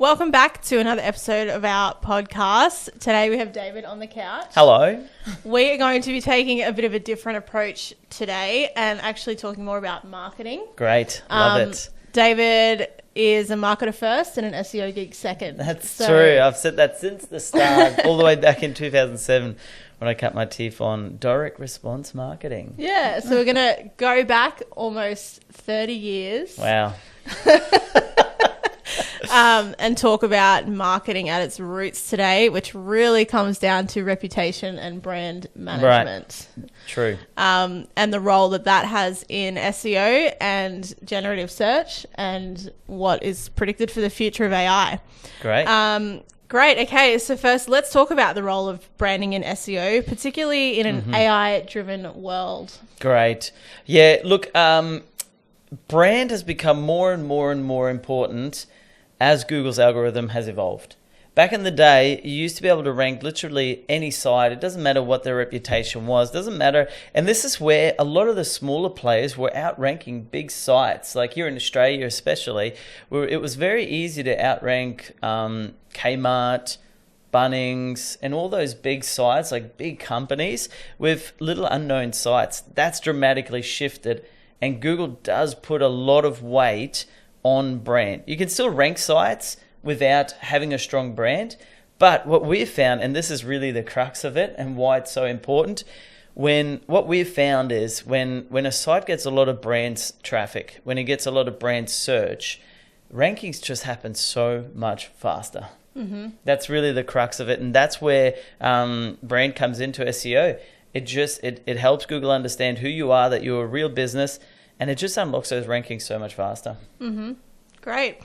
Welcome back to another episode of our podcast. Today we have David on the couch. Hello. We are going to be taking a bit of a different approach today and actually talking more about marketing. Great. Love it. David is a marketer first and an SEO geek second. That's true. I've said that since the start, all the way back in 2007 when I cut my teeth on direct response marketing. Yeah, so we're going to go back almost 30 years. Wow. And talk about marketing at its roots today, which really comes down to reputation and brand management. Right. True. And the role that has in SEO and generative search and what is predicted for the future of AI. Great. Great. Okay, so first let's talk about the role of branding in SEO, particularly in an AI-driven world. Great. Yeah, look, brand has become more and more and more important as Google's algorithm has evolved. Back in the day, you used to be able to rank literally any site. It doesn't matter what their reputation was. It doesn't matter. And this is where a lot of the smaller players were outranking big sites. Like here in Australia especially, where it was very easy to outrank Kmart, Bunnings, and all those big sites, like big companies with little unknown sites. That's dramatically shifted. And Google does put a lot of weight on brand. You can still rank sites without having a strong brand, but what we've found, and this is really the crux of it and why it's so important, what we've found is when a site gets a lot of brand traffic, when it gets a lot of brand search, rankings just happen so much faster. Mm-hmm. That's really the crux of it, and that's where brand comes into SEO. It helps Google understand who you are, that you're a real business, and it just unlocks those rankings so much faster. Mm-hmm. Great.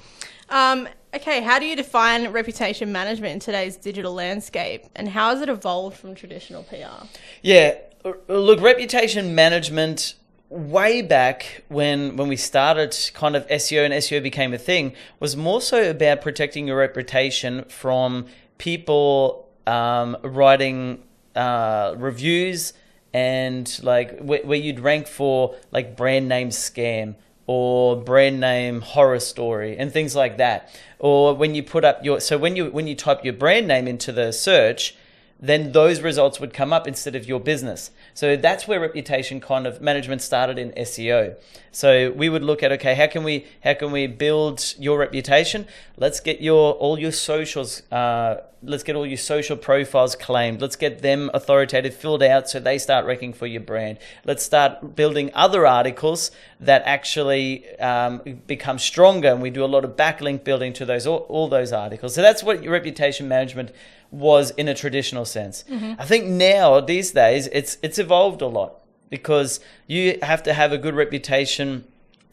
Okay, how do you define reputation management in today's digital landscape, and how has it evolved from traditional PR? Yeah, look, reputation management way back when we started kind of SEO and SEO became a thing was more so about protecting your reputation from people writing reviews and like where you'd rank for like brand name scam or brand name horror story and things like that. Or when you put up when you type your brand name into the search, then those results would come up instead of your business. So that's where reputation kind of management started in SEO. So we would look at, okay, how can we build your reputation? Let's get all your socials, let's get all your social profiles claimed. Let's get them authoritative, filled out so they start ranking for your brand. Let's start building other articles that actually become stronger, and we do a lot of backlink building to all those articles. So that's what your reputation management was in a traditional sense. Mm-hmm. I think now, these days, it's evolved a lot because you have to have a good reputation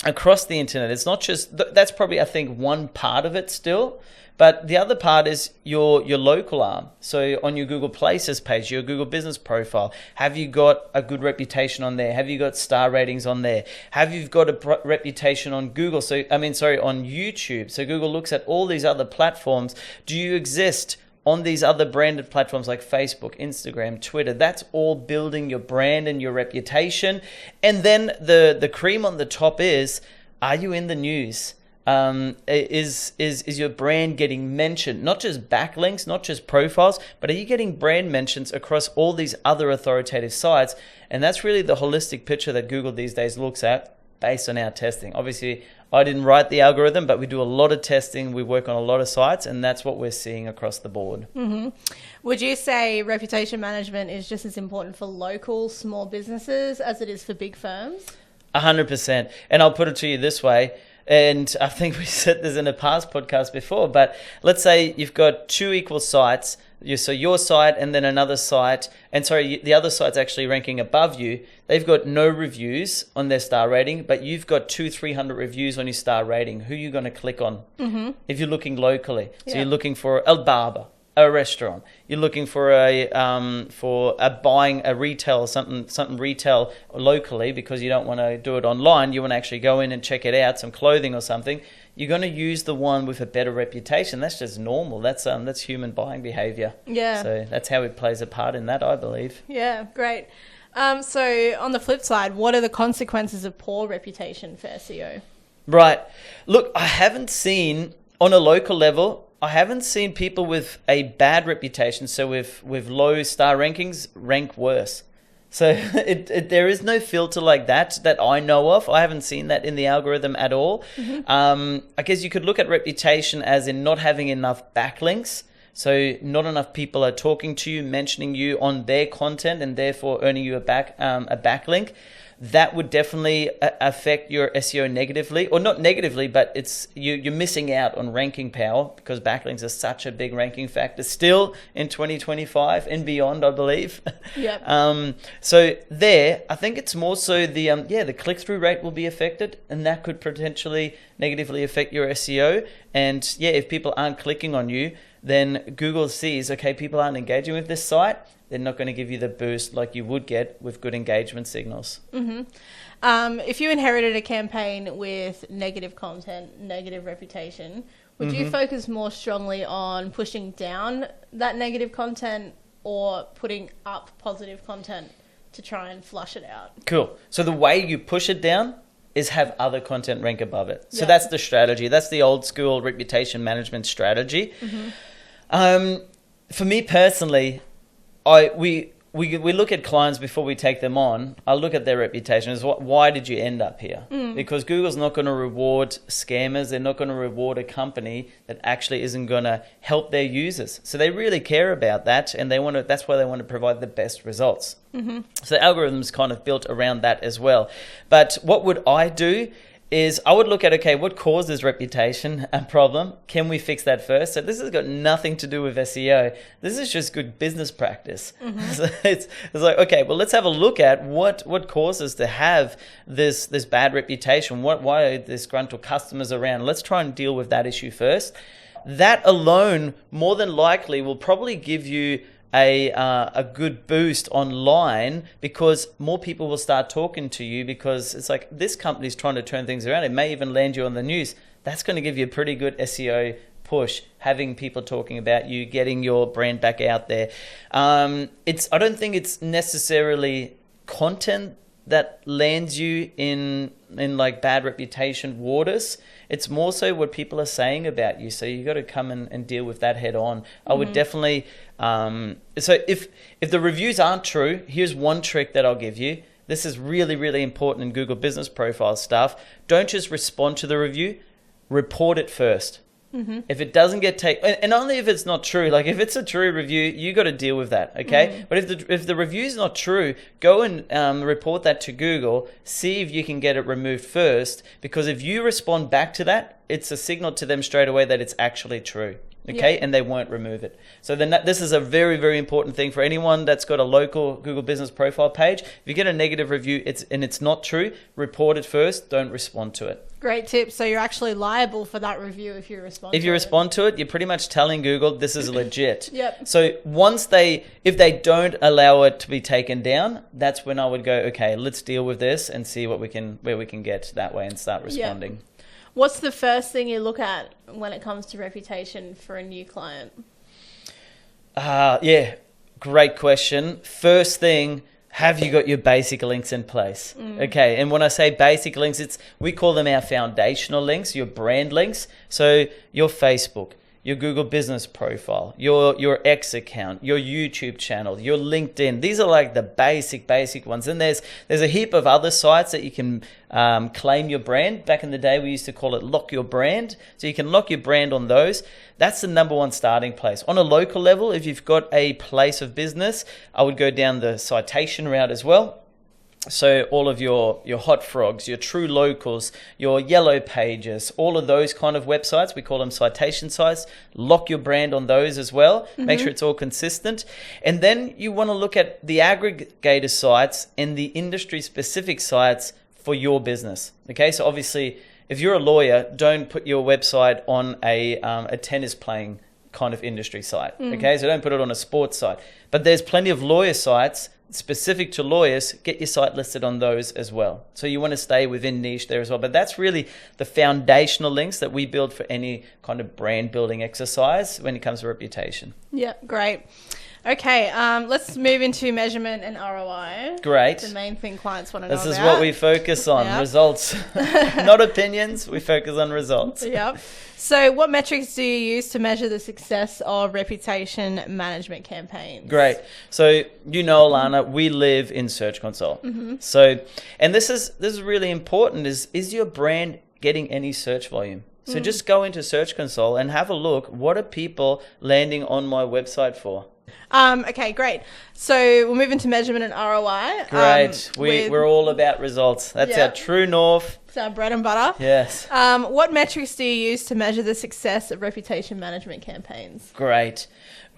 across the internet. It's not just, that's probably, I think, one part of it still, but the other part is your local arm. So on your Google Places page, your Google Business Profile, have you got a good reputation on there? Have you got star ratings on there? Have you got a reputation on Google? On YouTube. So Google looks at all these other platforms. Do you exist on these other branded platforms like Facebook, Instagram, Twitter? That's all building your brand and your reputation. And then the cream on the top is, are you in the news? Is your brand getting mentioned? Not just backlinks, not just profiles, but are you getting brand mentions across all these other authoritative sites? And that's really the holistic picture that Google these days looks at based on our testing. Obviously, I didn't write the algorithm, but we do a lot of testing. We work on a lot of sites, and that's what we're seeing across the board. Mm-hmm. Would you say reputation management is just as important for local small businesses as it is for big firms? 100%. And I'll put it to you this way, and I think we said this in a past podcast before, but let's say you've got two equal sites, so your site and then another site, and the other site's actually ranking above you. They've got no reviews on their star rating, but you've got 200-300 reviews on your star rating. Who are you going to click on? Mm-hmm. If you're looking locally? So you're looking for a barber, a restaurant. You're looking for buying a retail, something retail locally because you don't want to do it online. You want to actually go in and check it out, some clothing or something. You're going to use the one with a better reputation. That's just normal. That's human buying behavior. Yeah. So that's how it plays a part in that, I believe. Yeah, great. So on the flip side, what are the consequences of poor reputation for SEO? Right. Look, I haven't seen on a local level, I haven't seen people with a bad reputation, so with low star rankings, rank worse. So there is no filter like that I know of. I haven't seen that in the algorithm at all. I guess you could look at reputation as in not having enough backlinks. So not enough people are talking to you, mentioning you on their content, and therefore earning you a backlink. That would definitely affect your SEO negatively, or not negatively, but it's you're missing out on ranking power because backlinks are such a big ranking factor still in 2025 and beyond, I believe. Yep. So there, I think it's more so the click-through rate will be affected, and that could potentially negatively affect your SEO. And yeah, if people aren't clicking on you, then Google sees, okay, people aren't engaging with this site. They're not going to give you the boost like you would get with good engagement signals. If you inherited a campaign with negative content, negative reputation, would you focus more strongly on pushing down that negative content or putting up positive content to try and flush it out? Cool. So the way you push it down is have other content rank above it. So that's the strategy. That's the old school reputation management strategy. For me personally, we look at clients before we take them on. I look at their reputation as why did you end up here? Because Google's not going to reward scammers. They're not going to reward a company that actually isn't going to help their users. So they really care about that, and that's why they want to provide the best results. So the algorithm's kind of built around that as well. But what would I do is I would look at, okay, what causes reputation a problem? Can we fix that first? So this has got nothing to do with SEO. This is just good business practice. So it's like, okay, well, let's have a look at what causes to have this bad reputation. Why are disgruntled customers around? Let's try and deal with that issue first. That alone, more than likely, will probably give you a good boost online, because more people will start talking to you, because it's like this company's trying to turn things around. It may even land you on the news. That's going to give you a pretty good SEO push, having people talking about you, getting your brand back out there. I don't think it's necessarily content that lands you in like bad reputation waters. It's more so what people are saying about you. So you got to come and deal with that head on. I would definitely. So if the reviews aren't true, here's one trick that I'll give you. This is really, really important in Google Business Profile stuff. Don't just respond to the review. Report it first. If it doesn't get taken, and only if it's not true, like if it's a true review, you got to deal with that, okay? But if the review is not true, go and report that to Google, see if you can get it removed first, because if you respond back to that, it's a signal to them straight away that it's actually true. Okay, and they won't remove it. So then this is a very, very important thing for anyone that's got a local Google Business Profile page. If you get a negative review and it's not true, report it first. Don't respond to it. Great tip. So you're actually liable for that review if you respond. If you respond to it, you're pretty much telling Google this is legit. Yep. So if they don't allow it to be taken down, that's when I would go, okay, let's deal with this and see where we can get that way and start responding. Yep. What's the first thing you look at when it comes to reputation for a new client? Great question. First thing, have you got your basic links in place? Okay, and when I say basic links, we call them our foundational links, your brand links. So your Facebook, your Google Business Profile, your X account, your YouTube channel, your LinkedIn. These are like the basic ones. And there's a heap of other sites that you can claim your brand. Back in the day, we used to call it lock your brand. So you can lock your brand on those. That's the number one starting place. On a local level, if you've got a place of business, I would go down the citation route as well. So all of your hot frogs, your true locals, your yellow pages, all of those kind of websites, we call them citation sites. Lock your brand on those as well. Make sure it's all consistent. And then you want to look at the aggregator sites and the industry specific sites for your business. Okay, so obviously if you're a lawyer, don't put your website on a tennis playing kind of industry site. Okay, so don't put it on a sports site. But there's plenty of lawyer sites specific to lawyers. Get your site listed on those as well. So you want to stay within niche there as well. But that's really the foundational links that we build for any kind of brand building exercise when it comes to reputation. Yeah, great. Okay, let's move into measurement and ROI. Great. The main thing clients want to know This about. is what we focus on, Yep. results. Not opinions, we focus on results. Yep. So what metrics do you use to measure the success of reputation management campaigns? Great. So, Alana, we live in Search Console. So, and this is really important, is your brand getting any search volume? So just go into Search Console and have a look. What are people landing on my website for? Okay, great. So we'll move into measurement and ROI. Great. We're all about results. That's our true north. It's our bread and butter. Yes. What metrics do you use to measure the success of reputation management campaigns? Great.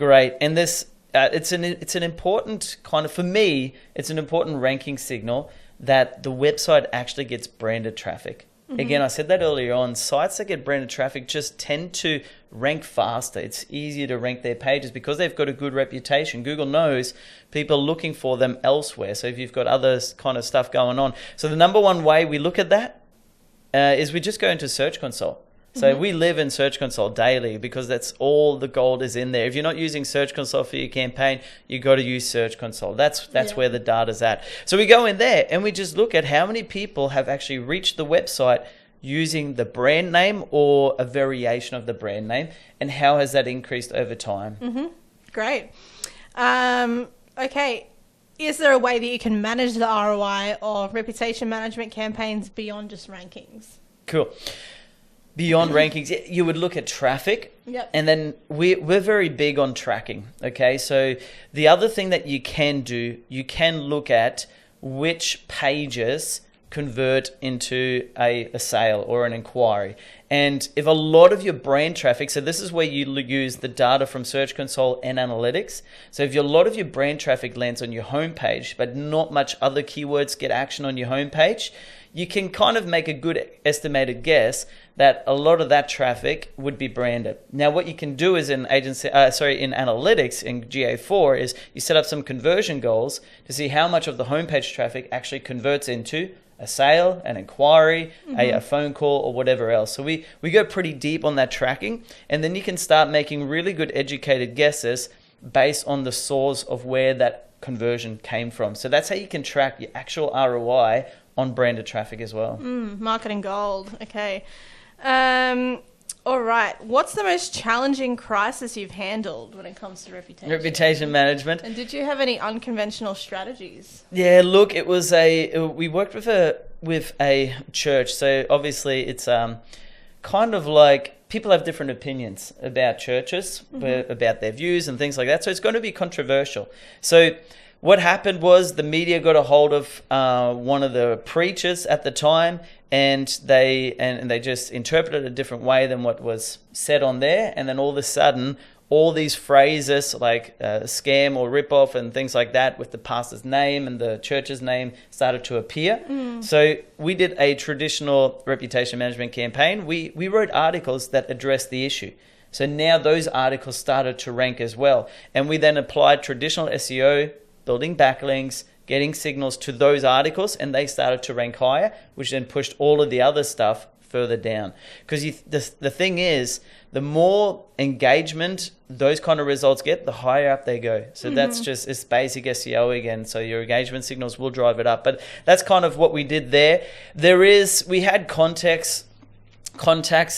And this, it's an important kind of, for me, it's an important ranking signal that the website actually gets branded traffic. Again, I said that earlier on, sites that get branded traffic just tend to rank faster. It's easier to rank their pages because they've got a good reputation. Google knows people are looking for them elsewhere. So if you've got other kind of stuff going on. So the number one way we look at that is we just go into Search Console. So we live in Search Console daily because that's all the gold is in there. If you're not using Search Console for your campaign, you got to use Search Console. That's where the data's at. So we go in there and we just look at how many people have actually reached the website using the brand name or a variation of the brand name, and how has that increased over time. Great. Okay. Is there a way that you can manage the ROI of reputation management campaigns beyond just rankings? Cool. Beyond rankings, you would look at traffic. Yep. And then we're very big on tracking. Okay. So the other thing that you can do, you can look at which pages convert into a sale or an inquiry. And if a lot of your brand traffic, so this is where you use the data from Search Console and analytics. So if a lot of your brand traffic lands on your homepage, but not much other keywords get action on your homepage, you can kind of make a good estimated guess that a lot of that traffic would be branded. Now, what you can do is in analytics in GA4 is you set up some conversion goals to see how much of the homepage traffic actually converts into a sale, an inquiry, a phone call, or whatever else. So we go pretty deep on that tracking, and then you can start making really good educated guesses based on the source of where that conversion came from. So that's how you can track your actual ROI on branded traffic as well. Marketing gold. Okay. All right. What's the most challenging crisis you've handled when it comes to reputation? Reputation management. And did you have any unconventional strategies? Yeah, look, we worked with a church. So obviously it's kind of like people have different opinions about churches, about their views and things like that. So it's going to be controversial. So what happened was the media got a hold of one of the preachers at the time, and they just interpreted it a different way than what was said on there. And then all of a sudden, all these phrases like scam or rip-off and things like that with the pastor's name and the church's name started to appear. So we did a traditional reputation management campaign. We wrote articles that addressed the issue. So now those articles started to rank as well. And we then applied traditional SEO, building backlinks, getting signals to those articles, and they started to rank higher, which then pushed all of the other stuff further down. Because the thing is, the more engagement those kind of results get, the higher up they go. So that's just, it's basic SEO again. So your engagement signals will drive it up. But that's kind of what we did there. We had contacts,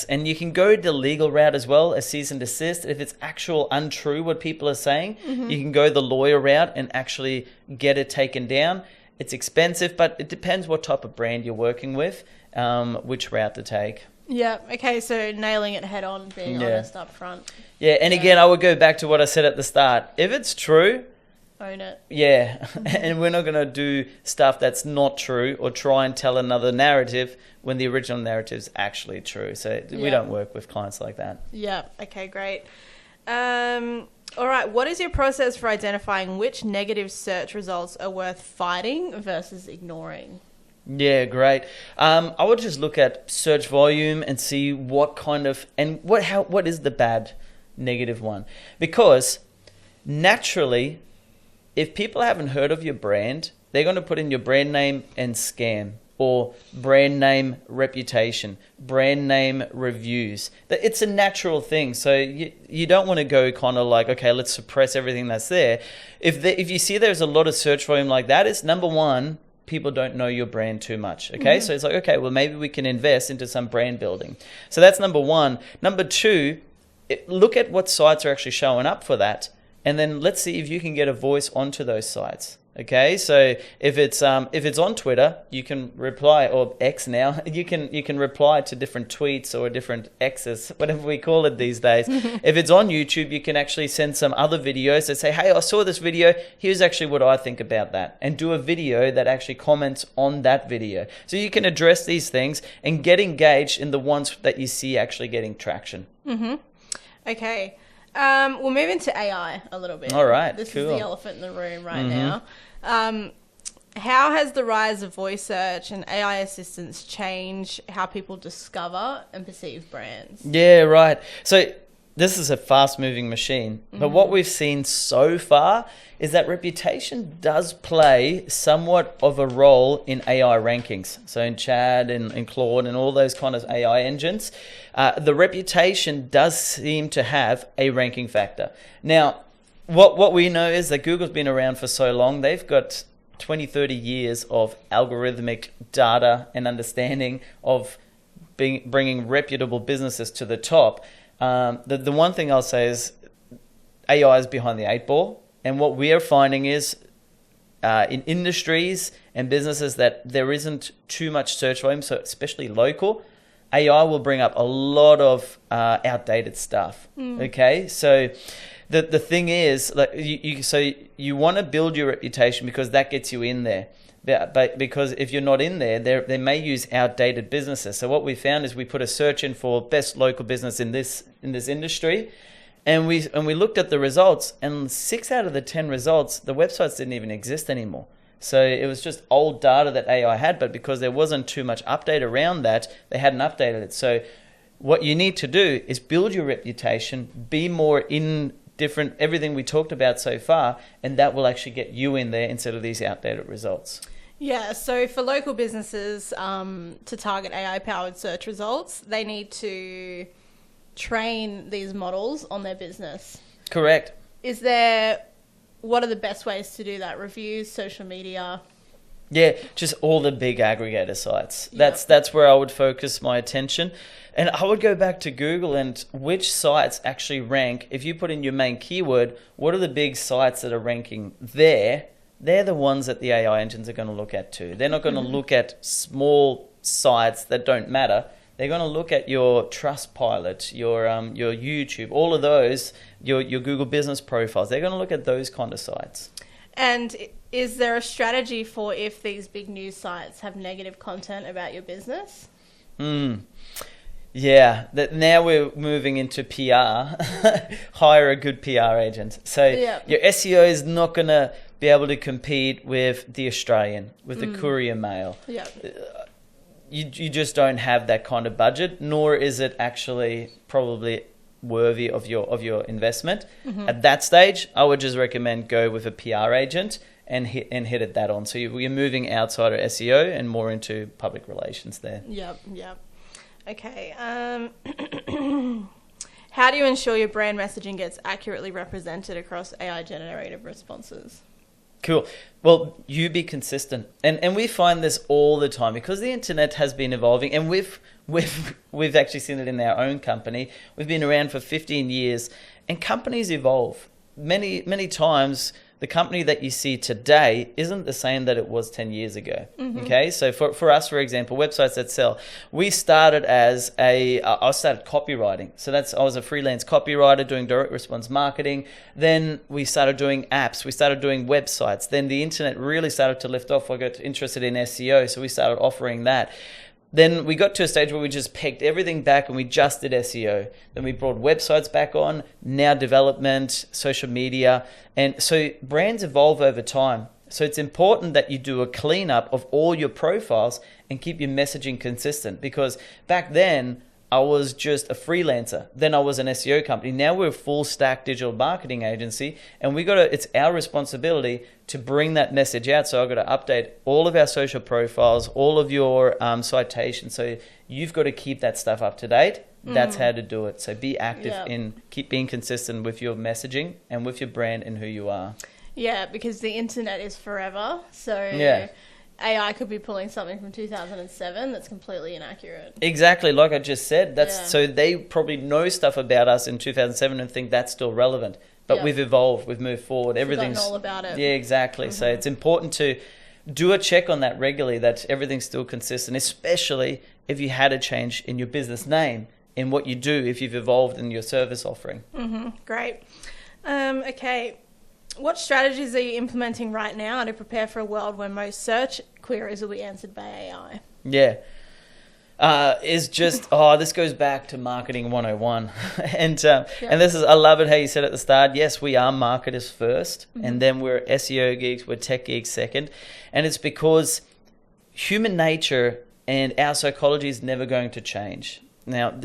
and you can go the legal route as well, a cease and desist. If it's actual untrue what people are saying, you can go the lawyer route and actually get it taken down. It's expensive, but it depends what type of brand you're working with, which route to take. Yeah. Okay. So nailing it head on, being honest up front. Yeah. And again, I would go back to what I said at the start. If it's true, own it. Yeah. And we're not going to do stuff that's not true or try and tell another narrative when the original narrative is actually true. So we don't work with clients like that. Yeah. Okay, great. All right. What is your process for identifying which negative search results are worth fighting versus ignoring? Yeah, great. I would just look at search volume and see what kind of, and what is the bad negative one? Because naturally, if people haven't heard of your brand, they're going to put in your brand name and scam. or brand name reputation, brand name reviews. It's a natural thing. So you don't want to go kind of like, okay, let's suppress everything that's there. If you see there's a lot of search volume like that, it's number one, people don't know your brand too much. Okay. So it's like, okay, well, maybe we can invest into some brand building. So that's number one. Number two, look at what sites are actually showing up for that. And then let's see if you can get a voice onto those sites. Okay, so if it's on Twitter, you can reply, or X now, you can reply to different tweets or different X's, whatever we call it these days. If it's on YouTube, you can actually send some other videos that say, hey, I saw this video, here's actually what I think about that, and do a video that actually comments on that video. So you can address these things and get engaged in the ones that you see actually getting traction. Okay. We'll move into AI a little bit. All right, This cool. is the elephant in the room right now. How has the rise of voice search and AI assistants changed how people discover and perceive brands? Yeah, right. So this is a fast-moving machine. But what we've seen so far is that reputation does play somewhat of a role in AI rankings. So in Chad and Claude and all those kind of AI engines, the reputation does seem to have a ranking factor. Now, what we know is that Google's been around for so long, they've got 20, 30 years of algorithmic data and understanding of bringing reputable businesses to the top. The one thing I'll say is AI is behind the 8 ball. And what we are finding is in industries and businesses that there isn't too much search volume, so especially local, AI will bring up a lot of outdated stuff. Okay, so the thing is, like you want to build your reputation because that gets you in there. But because if you're not in there, they may use outdated businesses. So what we found is we put a search in for best local business in this industry, and we looked at the results, and 6 out of the 10 results, the websites didn't even exist anymore. So it was just old data that AI had, but because there wasn't too much update around that, they hadn't updated it. So what you need to do is build your reputation, be more in everything we talked about so far, and that will actually get you in there instead of these outdated results. Yeah, so for local businesses to target AI-powered search results, they need to train these models on their business. Correct. What are the best ways to do that? Reviews, social media? Yeah, just all the big aggregator sites. That's where I would focus my attention. And I would go back to Google and which sites actually rank. If you put in your main keyword, what are the big sites that are ranking there? They're the ones that the AI engines are going to look at too. They're not going to look at small sites that don't matter. They're going to look at your Trustpilot, your YouTube, all of those, your Google business profiles. They're going to look at those kind of sites. And is there a strategy for if these big news sites have negative content about your business? Yeah, now we're moving into PR. Hire a good PR agent. So your SEO is not going to be able to compete with the Australian, with the Courier Mail. You just don't have that kind of budget, nor is it actually probably worthy of your investment. At that stage, I would just recommend go with a PR agent and hit it that on. So you're moving outside of SEO and more into public relations there. Yep. Okay. How do you ensure your brand messaging gets accurately represented across AI-generated responses? Cool. Well, you be consistent. And we find this all the time because the internet has been evolving, and we've actually seen it in our own company. We've been around for 15 years, and companies evolve. Many times the company that you see today isn't the same that it was 10 years ago. Okay, so for us, for example, Websites That Sell, we started I started copywriting. So I was a freelance copywriter doing direct response marketing. Then we started doing apps. We started doing websites. Then the internet really started to lift off. I got interested in SEO, so we started offering that. Then we got to a stage where we just pegged everything back and we just did SEO. Then we brought websites back on, now development, social media. And so brands evolve over time. So it's important that you do a cleanup of all your profiles and keep your messaging consistent, because back then I was just a freelancer. Then I was an SEO company. Now we're a full stack digital marketing agency, and it's our responsibility to bring that message out. So I've got to update all of our social profiles, all of your citations. So you've got to keep that stuff up to date. That's how to do it. So be active keep being consistent with your messaging and with your brand and who you are. Yeah, because the internet is forever. So AI could be pulling something from 2007 that's completely inaccurate. Exactly, like I just said. So they probably know stuff about us in 2007 and think that's still relevant. But we've evolved, we've moved forward. Everything's all about it. Yeah, exactly. So it's important to do a check on that regularly, that everything's still consistent, especially if you had a change in your business name, in what you do, if you've evolved in your service offering. Great. Okay. What strategies are you implementing right now to prepare for a world where most search queries will be answered by AI? Yeah. This goes back to marketing 101. and this is, I love it how you said at the start, yes, we are marketers first, and then we're SEO geeks, we're tech geeks second. And it's because human nature and our psychology is never going to change. Now,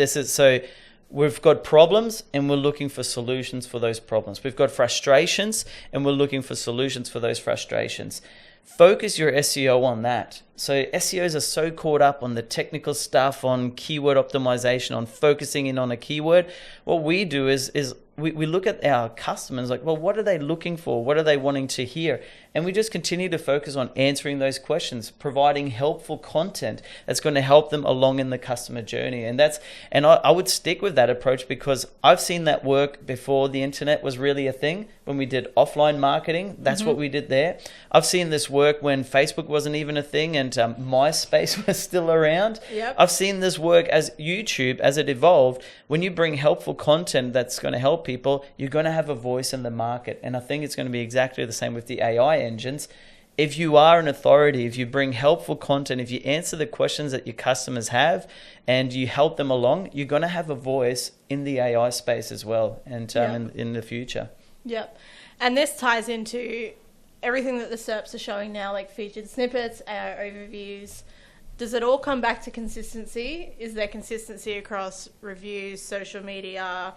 we've got problems and we're looking for solutions for those problems. We've got frustrations and we're looking for solutions for those frustrations. Focus your SEO on that. So SEOs are so caught up on the technical stuff, on keyword optimization, on focusing in on a keyword. What we do is we look at our customers like, well, what are they looking for? What are they wanting to hear? And we just continue to focus on answering those questions, providing helpful content that's going to help them along in the customer journey. And I would stick with that approach because I've seen that work before the internet was really a thing. When we did offline marketing, that's what we did there. I've seen this work when Facebook wasn't even a thing and MySpace was still around. Yep. I've seen this work as YouTube, as it evolved. When you bring helpful content that's going to help people, you're going to have a voice in the market. And I think it's going to be exactly the same with the AI engines. If you are an authority, if you bring helpful content, if you answer the questions that your customers have and you help them along, you're going to have a voice in the AI space as well and in the future. Yep. And this ties into everything that the SERPs are showing now, like featured snippets, AI overviews. Does it all come back to consistency? Is there consistency across reviews, social media,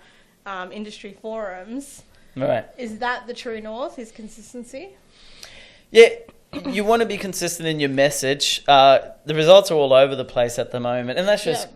industry forums? Right. Is that the true north, is consistency? Yeah, you want to be consistent in your message. The results are all over the place at the moment. And that's just,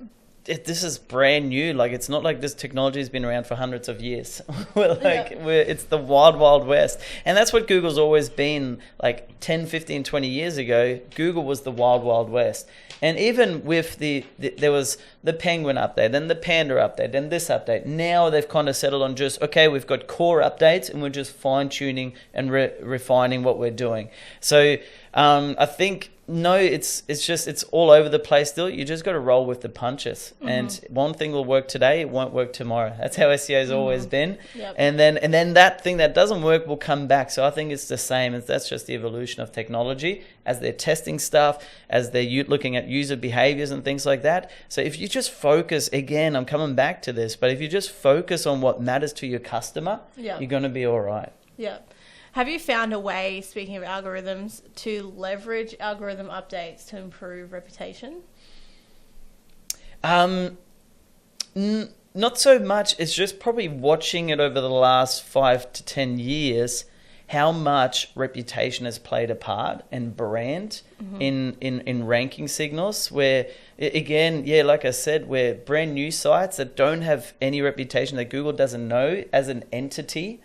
this is brand new. Like, it's not like this technology has been around for hundreds of years. It's the wild, wild west. And that's what Google's always been. Like 10, 15, 20 years ago, Google was the wild, wild west. And even with there was the Penguin update, then the Panda update, then this update. Now they've kind of settled on just, okay, we've got core updates and we're just fine-tuning and refining what we're doing. So I think, no, it's all over the place still. You just got to roll with the punches. And one thing will work today, it won't work tomorrow. That's how SEO's always been. Yep. And then that thing that doesn't work will come back. So I think it's the same. That's just the evolution of technology as they're testing stuff, as they're looking at user behaviors and things like that. So if you just focus, again, I'm coming back to this, but if you just focus on what matters to your customer, you're going to be all right. Yeah. Have you found a way, speaking of algorithms, to leverage algorithm updates to improve reputation? Not so much. It's just probably watching it over the last 5 to 10 years, how much reputation has played a part and brand in ranking signals where, again, like I said, we're brand new sites that don't have any reputation, that Google doesn't know as an entity.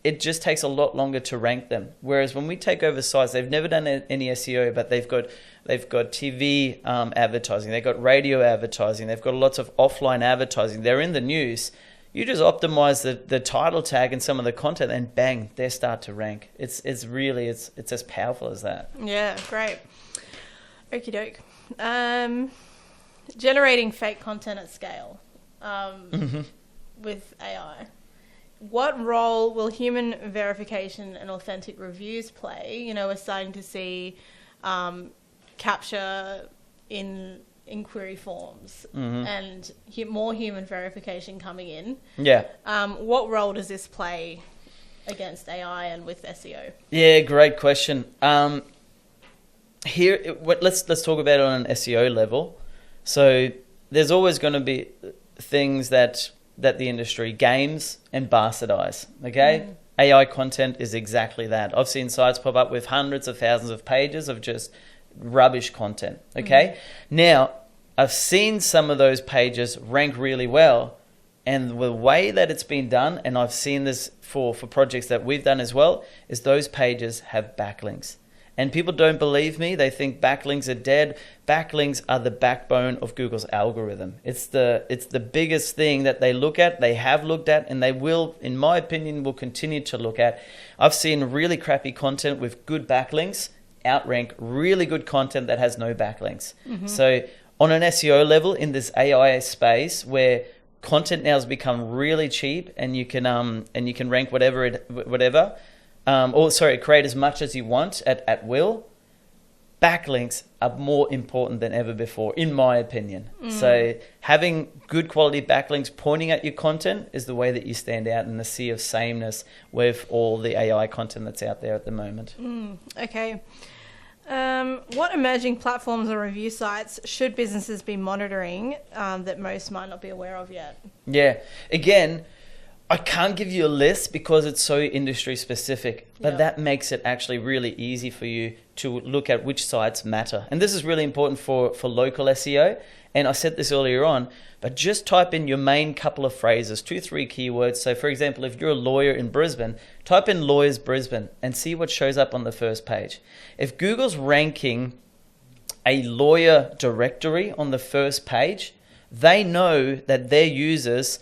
It just takes a lot longer to rank them. Whereas when we take over sites, they've never done any SEO, but they've got TV advertising, they've got radio advertising, they've got lots of offline advertising. They're in the news. You just optimize the title tag and some of the content, and bang, they start to rank. It's as powerful as that. Yeah, great. Okie doke. Generating fake content at scale with AI. What role will human verification and authentic reviews play? We're starting to see capture in inquiry forms and more human verification coming in. Yeah. What role does this play against AI and with SEO? Yeah, great question. Let's talk about it on an SEO level. So there's always going to be things that the industry games and bastardize. Okay, AI content is exactly that. I've seen sites pop up with hundreds of thousands of pages of just rubbish content. Okay, now I've seen some of those pages rank really well, and the way that it's been done, and I've seen this for projects that we've done as well, is those pages have backlinks. And people don't believe me. They think backlinks are dead. Backlinks are the backbone of Google's algorithm. It's the biggest thing that they look at, they have looked at, and they will, in my opinion, will continue to look at. I've seen really crappy content with good backlinks outrank really good content that has no backlinks. So on an SEO level, in this AI space where content now has become really cheap, and you can rank whatever. Create as much as you want at will. Backlinks are more important than ever before, in my opinion. So having good quality backlinks pointing at your content is the way that you stand out in the sea of sameness with all the AI content that's out there at the moment. Okay. What emerging platforms or review sites should businesses be monitoring that most might not be aware of yet? Yeah. Again, I can't give you a list because it's so industry specific, but that makes it actually really easy for you to look at which sites matter. And this is really important for local SEO. And I said this earlier on, but just type in your main couple of phrases, 2-3 keywords. So for example, if you're a lawyer in Brisbane, type in lawyers Brisbane and see what shows up on the first page. If Google's ranking a lawyer directory on the first page, they know that their users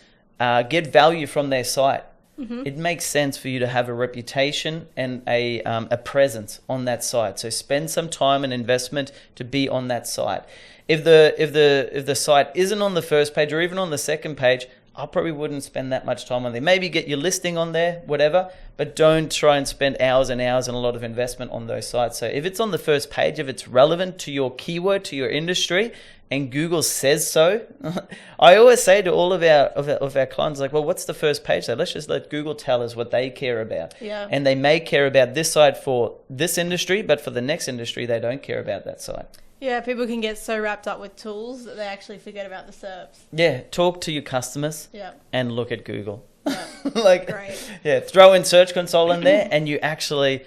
get value from their site. It makes sense for you to have a reputation and a presence on that site. So spend some time and investment to be on that site. If the site isn't on the first page or even on the second page, I probably wouldn't spend that much time on there. Maybe get your listing on there, whatever, but don't try and spend hours and hours and a lot of investment on those sites. So if it's on the first page, if it's relevant to your keyword, to your industry, and Google says so, I always say to all of our clients, like, well, what's the first page there? Let's just let Google tell us what they care about. Yeah. And they may care about this site for this industry, but for the next industry, they don't care about that site. Yeah, people can get so wrapped up with tools that they actually forget about the SERPs. Yeah, talk to your customers and look at Google. Yeah. Great. Yeah, throw in Search Console in there and you actually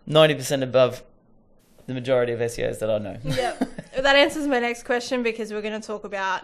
90% above the majority of SEOs that I know. Yeah, that answers my next question, because we're going to talk about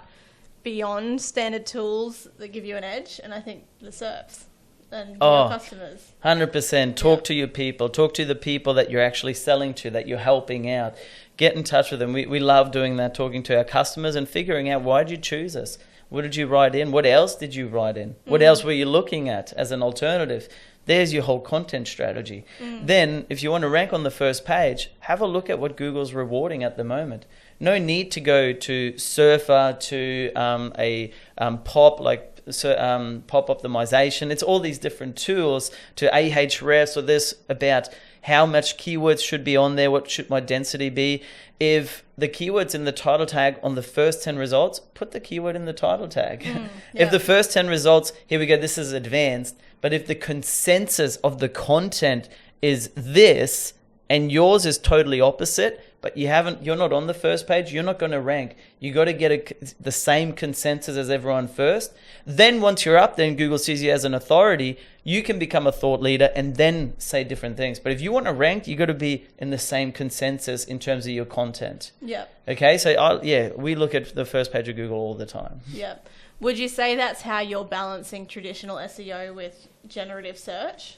beyond standard tools that give you an edge, and I think the SERPs and your customers. 100%. Talk to your people. Talk to the people that you're actually selling to, that you're helping out. Get in touch with them. We love doing that, talking to our customers and figuring out, why did you choose us? What did you write in? What else did you write in? What else were you looking at as an alternative? There's your whole content strategy. Then, if you want to rank on the first page, have a look at what Google's rewarding at the moment. No need to go to Surfer, to Pop, Pop optimization. It's all these different tools, to Ahrefs, or this about how much keywords should be on there, what should my density be. If the keyword's in the title tag on the first 10 results, put the keyword in the title tag. If the first 10 results, here we go, this is advanced, but if the consensus of the content is this and yours is totally opposite, but you're not on the first page, you're not going to rank. You got to get the same consensus as everyone first. Then once you're up there and Google sees you as an authority, you can become a thought leader and then say different things. But if you want to rank, you got to be in the same consensus in terms of your content. Yeah. Okay. So we look at the first page of Google all the time. Yeah. Would you say that's how you're balancing traditional SEO with generative search?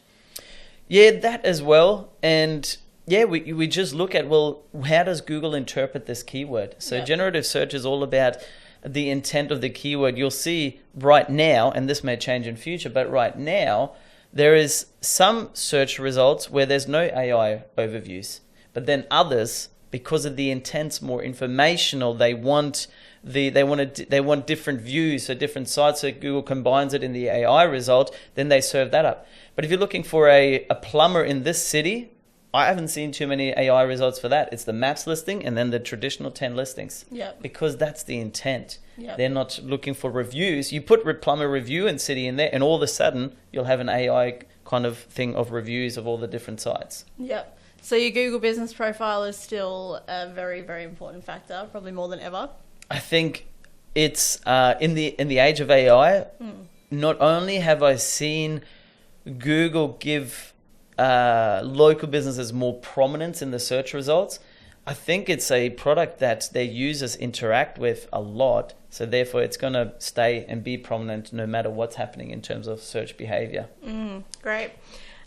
Yeah, that as well. And yeah, we just look at, well, how does Google interpret this keyword? So generative search is all about the intent of the keyword. You'll see right now, and this may change in future, but right now, there is some search results where there's no AI overviews. But then others, because of the intent's more informational, they want different views, so different sites. So Google combines it in the AI result, then they serve that up. But if you're looking for a plumber in this city, I haven't seen too many AI results for that. It's the maps listing and then the traditional 10 listings. Because that's the intent. They're not looking for reviews. You put plumber review and city in there, and all of a sudden you'll have an AI kind of thing of reviews of all the different sites. Yep. So your Google business profile is still a very, very important factor, probably more than ever. I think it's in the age of AI. Not only have I seen Google give local businesses more prominence in the search results, I think it's a product that their users interact with a lot. So therefore, it's going to stay and be prominent no matter what's happening in terms of search behavior. Great.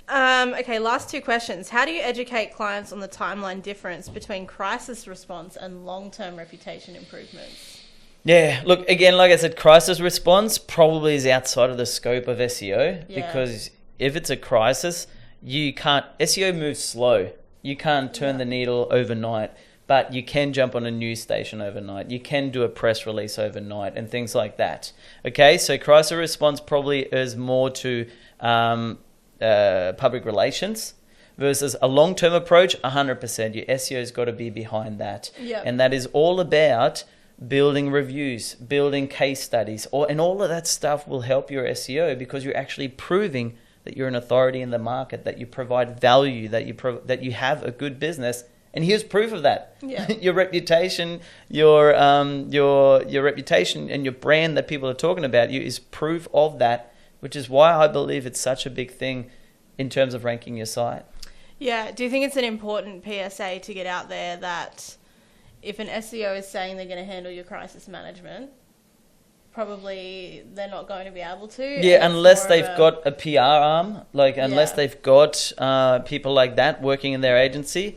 Okay, last two questions. How do you educate clients on the timeline difference between crisis response and long-term reputation improvements? Yeah, look, again, like I said, crisis response probably is outside of the scope of SEO because if it's a crisis, you can't, SEO moves slow. You can't turn the needle overnight, but you can jump on a news station overnight. You can do a press release overnight and things like that. Okay, so crisis response probably is more to public relations versus a long-term approach. 100%, your SEO's got to be behind that. And that is all about building reviews, building case studies, and all of that stuff will help your SEO because you're actually proving that you're an authority in the market, that you provide value, that you have a good business. And here's proof of that. Your reputation, your reputation and your brand that people are talking about you is proof of that, which is why I believe it's such a big thing in terms of ranking your site. Yeah. Do you think it's an important PSA to get out there that if an SEO is saying they're going to handle your crisis management, probably they're not going to be able to? Yeah, unless they've got a PR arm, unless they've got people like that working in their agency.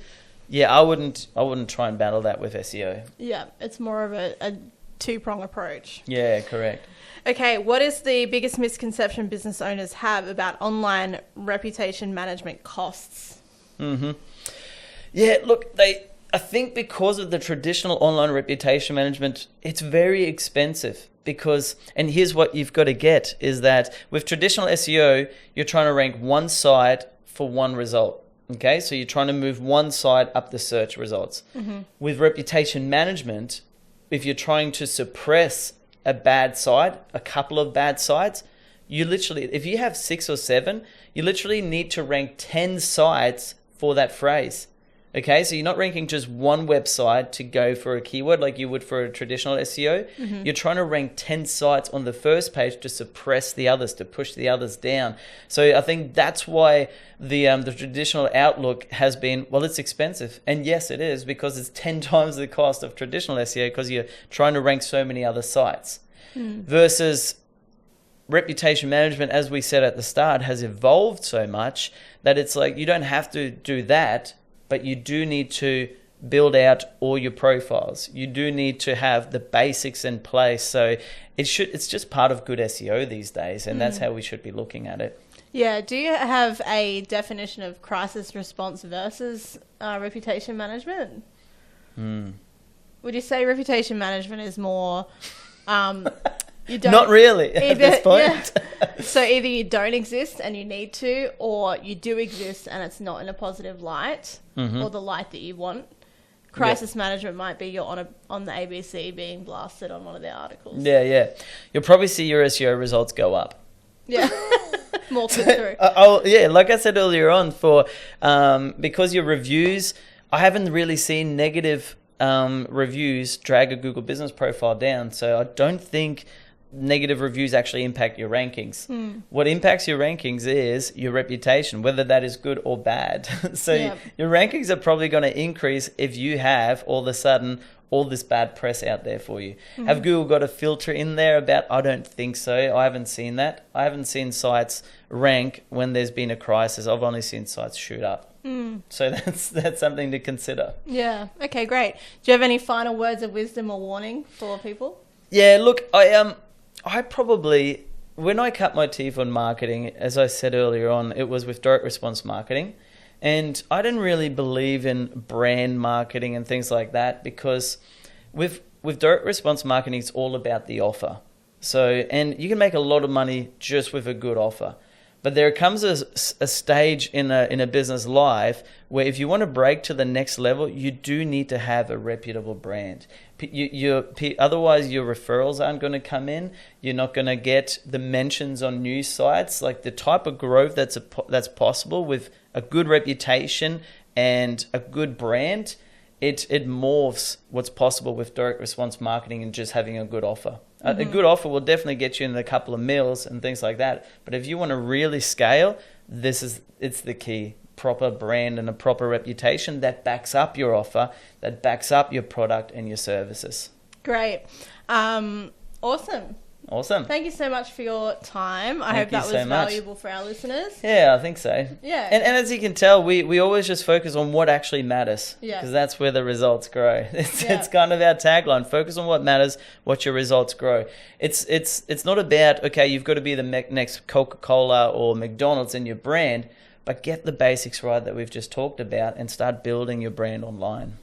Yeah, I wouldn't try and battle that with SEO. Yeah, it's more of a two-prong approach. Yeah, correct. Okay, what is the biggest misconception business owners have about online reputation management costs? Yeah, look, I think because of the traditional online reputation management, it's very expensive because, and here's what you've got to get, is that with traditional SEO, you're trying to rank one site for one result. Okay, so you're trying to move one site up the search results. With reputation management, if you're trying to suppress a bad site, a couple of bad sites, you literally, if you have 6 or 7, you literally need to rank 10 sites for that phrase. Okay, so you're not ranking just one website to go for a keyword like you would for a traditional SEO. You're trying to rank 10 sites on the first page to suppress the others, to push the others down. So I think that's why the traditional outlook has been, well, it's expensive. And yes, it is, because it's 10 times the cost of traditional SEO because you're trying to rank so many other sites. Versus reputation management, as we said at the start, has evolved so much that it's like you don't have to do that, but you do need to build out all your profiles. You do need to have the basics in place. So it's just part of good SEO these days, and that's how we should be looking at it. Yeah. Do you have a definition of crisis response versus reputation management? Would you say reputation management is more... you don't, not really at this point. So either you don't exist and you need to, or you do exist and it's not in a positive light, or the light that you want. Crisis management might be you're on the ABC being blasted on one of their articles. Yeah. You'll probably see your SEO results go up. Yeah. More through. Like I said earlier on, because your reviews, I haven't really seen negative reviews drag a Google business profile down. So I don't think negative reviews actually impact your rankings. What impacts your rankings is your reputation, whether that is good or bad. So your rankings are probably going to increase if you have all of a sudden all this bad press out there for you. Have Google got a filter in there about? I don't think so. I haven't seen that. I haven't seen sites rank when there's been a crisis. I've only seen sites shoot up. So that's something to consider. Yeah. Okay, great. Do you have any final words of wisdom or warning for people? Yeah, look, I probably, when I cut my teeth on marketing, as I said earlier on, it was with direct response marketing. And I didn't really believe in brand marketing and things like that because with direct response marketing, it's all about the offer. So, and you can make a lot of money just with a good offer. But there comes a stage in a business life where if you want to break to the next level, you do need to have a reputable brand. Otherwise, your referrals aren't going to come in. You're not going to get the mentions on news sites. Like the type of growth that's possible with a good reputation and a good brand, it morphs what's possible with direct response marketing and just having a good offer. A good offer will definitely get you in a couple of meals and things like that. But if you want to really scale, it's the key. Proper brand and a proper reputation that backs up your offer, that backs up your product and your services. Great. Awesome. Thank you so much for your time. I hope that was valuable for our listeners. Yeah, I think so. Yeah. And as you can tell, we always just focus on what actually matters. Yeah. Because that's where the results grow. It's kind of our tagline. Focus on what matters, watch your results grow. It's not about, okay, you've got to be the next Coca-Cola or McDonald's in your brand, but get the basics right that we've just talked about and start building your brand online.